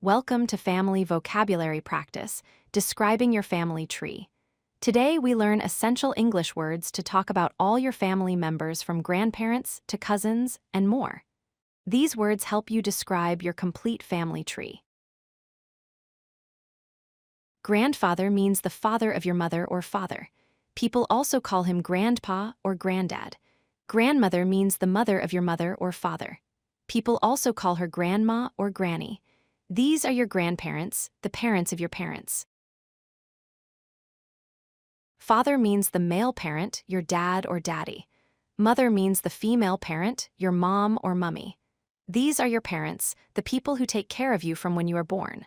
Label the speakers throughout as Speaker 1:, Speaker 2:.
Speaker 1: Welcome to Family Vocabulary Practice, describing your family tree. Today we learn essential English words to talk about all your family members from grandparents to cousins and more. These words help you describe your complete family tree. Grandfather means the father of your mother or father. People also call him grandpa or granddad. Grandmother means the mother of your mother or father. People also call her grandma or granny. These are your grandparents, the parents of your parents. Father means the male parent, your dad or daddy. Mother means the female parent, your mom or mummy. These are your parents, the people who take care of you from when you are born.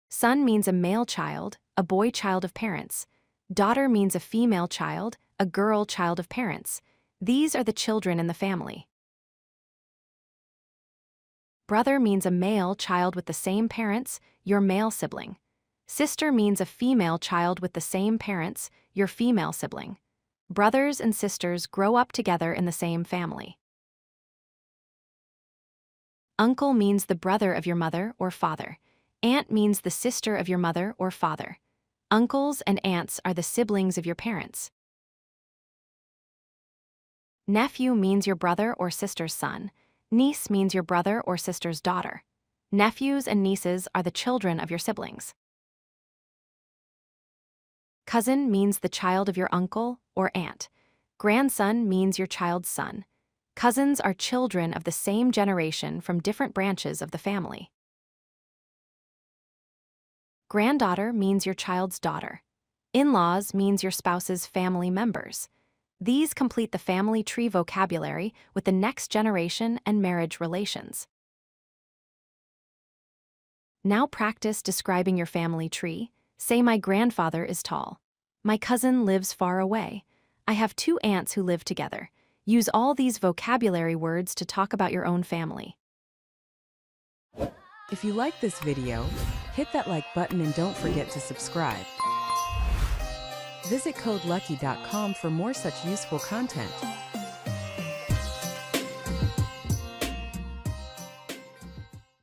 Speaker 1: Son means a male child, a boy child of parents. Daughter means a female child, a girl child of parents. These are the children in the family. Brother means a male child with the same parents, your male sibling. Sister means a female child with the same parents, your female sibling. Brothers and sisters grow up together in the same family. Uncle means the brother of your mother or father. Aunt means the sister of your mother or father. Uncles and aunts are the siblings of your parents. Nephew means your brother or sister's son. Niece means your brother or sister's daughter. Nephews and nieces are the children of your siblings. Cousin means the child of your uncle or aunt. Grandson means your child's son. Cousins are children of the same generation from different branches of the family. Granddaughter means your child's daughter. In-laws means your spouse's family members. These complete the family tree vocabulary with the next generation and marriage relations. Now practice describing your family tree. Say, my grandfather is tall. My cousin lives far away. I have 2 aunts who live together. Use all these vocabulary words to talk about your own family.
Speaker 2: If you like this video, hit that like button and don't forget to subscribe. Visit codelucky.com for more such useful content.